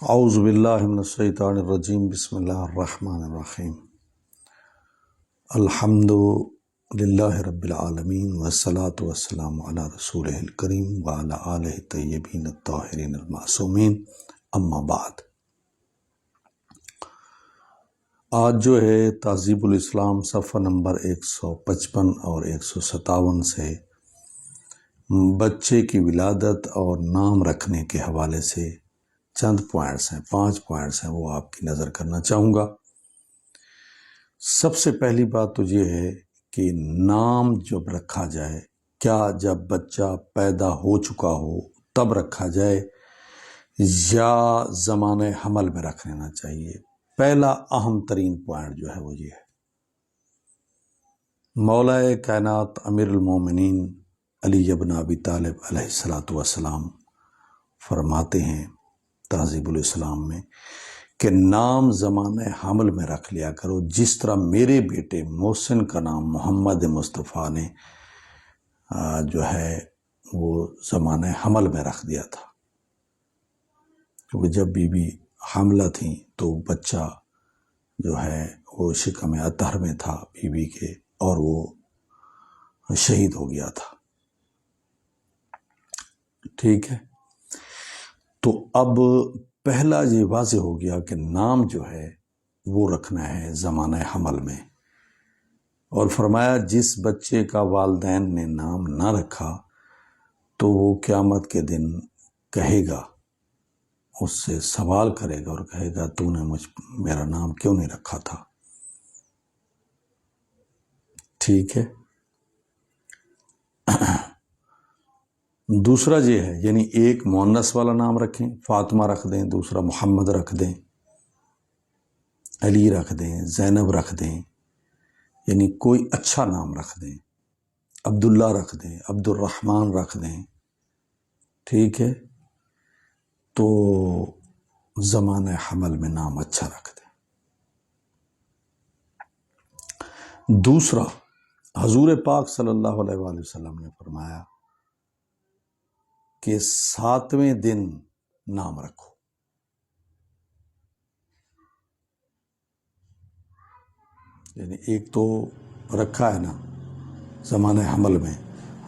اعوذ باللہ من الشیطان الرجیم، بسم اللہ الرحمن الرحیم۔ الحمد للہ رب العالمین والصلاة والسلام علی رسولہ الکریم وعلی آلہ الطیبین الطاہرین المعصومین، اما بعد۔ آج جو ہے تہذیب الاسلام صفحہ نمبر 155 اور 157 سے بچے کی ولادت اور نام رکھنے کے حوالے سے چند پوائنٹس ہیں، 5 پوائنٹس ہیں، وہ آپ کی نظر کرنا چاہوں گا۔ سب سے پہلی بات تو یہ ہے کہ نام جب رکھا جائے، کیا جب بچہ پیدا ہو چکا ہو تب رکھا جائے یا زمانۂ حمل میں رکھ لینا چاہیے؟ پہلا اہم ترین پوائنٹ جو ہے وہ یہ ہے، مولا کائنات امیر المومنین علی بن ابی طالب علیہ السلام فرماتے ہیں تہذیب الاسلام میں کہ نام زمانۂ حمل میں رکھ لیا کرو، جس طرح میرے بیٹے محسن کا نام محمد مصطفیٰ نے جو ہے وہ زمانۂ حمل میں رکھ دیا تھا، کیونکہ جب بی بی حاملہ تھیں تو بچہ جو ہے وہ شکم اطہر میں تھا بی بی کے، اور وہ شہید ہو گیا تھا۔ ٹھیک ہے، تو اب پہلا یہ واضح ہو گیا کہ نام جو ہے وہ رکھنا ہے زمانۂ حمل میں، اور فرمایا جس بچے کا والدین نے نام نہ رکھا تو وہ قیامت کے دن کہے گا، اس سے سوال کرے گا اور کہے گا تو نے میرا نام کیوں نہیں رکھا تھا؟ ٹھیک ہے، دوسرا یہ ہے، یعنی ایک مؤنث والا نام رکھیں، فاطمہ رکھ دیں، دوسرا محمد رکھ دیں، علی رکھ دیں، زینب رکھ دیں، یعنی کوئی اچھا نام رکھ دیں، عبداللہ رکھ دیں، عبد الرحمن رکھ دیں۔ ٹھیک ہے، تو زمانۂ حمل میں نام اچھا رکھ دیں۔ دوسرا، حضور پاک صلی اللہ علیہ وآلہ وسلم نے فرمایا کہ 7ویں دن نام رکھو۔ یعنی ایک تو رکھا ہے نا زمانۂ حمل میں،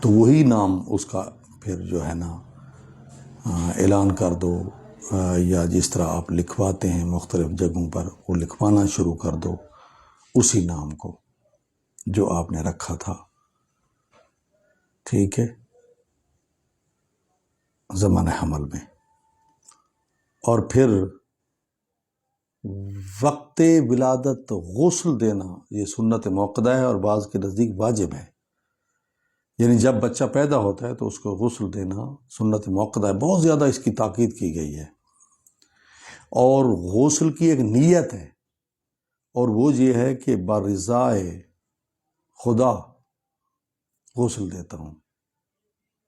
تو وہی نام اس کا پھر جو ہے نا اعلان کر دو، یا جس طرح آپ لکھواتے ہیں مختلف جگہوں پر، وہ لکھوانا شروع کر دو اسی نام کو جو آپ نے رکھا تھا۔ ٹھیک ہے، زمانۂ حمل میں۔ اور پھر وقت ولادت غسل دینا یہ سنت موقدہ ہے، اور بعض کے نزدیک واجب ہے، یعنی جب بچہ پیدا ہوتا ہے تو اس کو غسل دینا سنت موقدہ ہے، بہت زیادہ اس کی تاکید کی گئی ہے، اور غسل کی ایک نیت ہے، اور وہ یہ ہے کہ برضائے خدا غسل دیتا ہوں،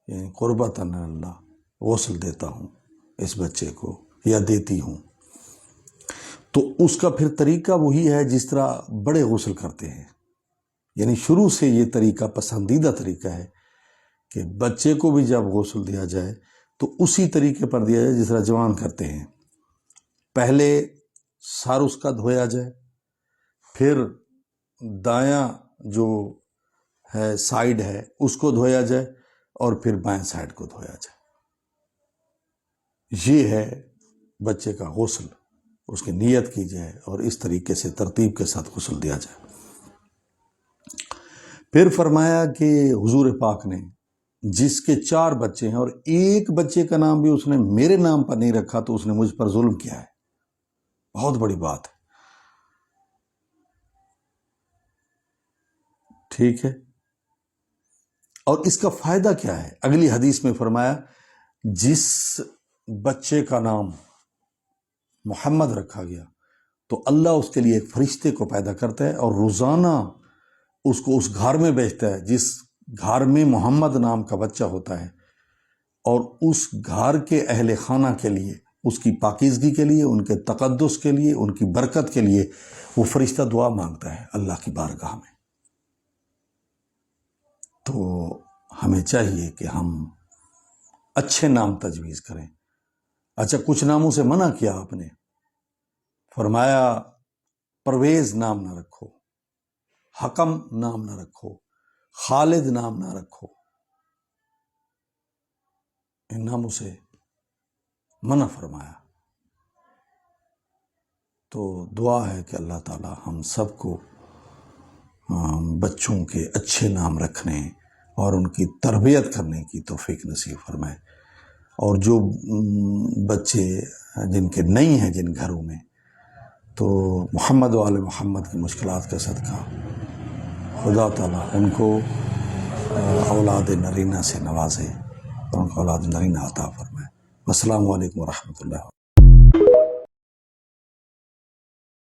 یعنی قربتاً اللہ غسل دیتا ہوں اس بچے کو یا دیتی ہوں۔ تو اس کا پھر طریقہ وہی ہے جس طرح بڑے غسل کرتے ہیں، یعنی شروع سے یہ طریقہ پسندیدہ طریقہ ہے کہ بچے کو بھی جب غسل دیا جائے تو اسی طریقے پر دیا جائے جس طرح جوان کرتے ہیں۔ پہلے سر اس کا دھویا جائے، پھر دایاں جو ہے سائیڈ ہے اس کو دھویا جائے، اور پھر بائیں سائیڈ کو دھویا جائے۔ یہ ہے بچے کا غسل، اس کی نیت کی جائے اور اس طریقے سے ترتیب کے ساتھ غسل دیا جائے۔ پھر فرمایا کہ حضور پاک نے جس کے 4 بچے ہیں اور ایک بچے کا نام بھی اس نے میرے نام پر نہیں رکھا تو اس نے مجھ پر ظلم کیا ہے، بہت بڑی بات ہے۔ ٹھیک ہے، اور اس کا فائدہ کیا ہے؟ اگلی حدیث میں فرمایا جس بچے کا نام محمد رکھا گیا تو اللہ اس کے لیے ایک فرشتے کو پیدا کرتا ہے، اور روزانہ اس کو اس گھر میں بھیجتا ہے جس گھر میں محمد نام کا بچہ ہوتا ہے، اور اس گھر کے اہل خانہ کے لیے، اس کی پاکیزگی کے لیے، ان کے تقدس کے لیے، ان کی برکت کے لیے وہ فرشتہ دعا مانگتا ہے اللہ کی بارگاہ میں۔ تو ہمیں چاہیے کہ ہم اچھے نام تجویز کریں۔ اچھا کچھ ناموں سے منع کیا آپ نے، فرمایا پرویز نام نہ رکھو، حکم نام نہ رکھو، خالد نام نہ رکھو، ان ناموں سے منع فرمایا۔ تو دعا ہے کہ اللہ تعالی ہم سب کو بچوں کے اچھے نام رکھنے اور ان کی تربیت کرنے کی توفیق نصیب فرمائے، اور جو بچے جن کے نہیں ہیں جن گھروں میں، تو محمد و آل محمد کی مشکلات کا صدقہ خدا تعالیٰ ان کو اولاد نرینہ سے نوازے اور ان کو اولاد نرینہ عطا فرمائے۔ السلام علیکم ورحمۃ اللہ۔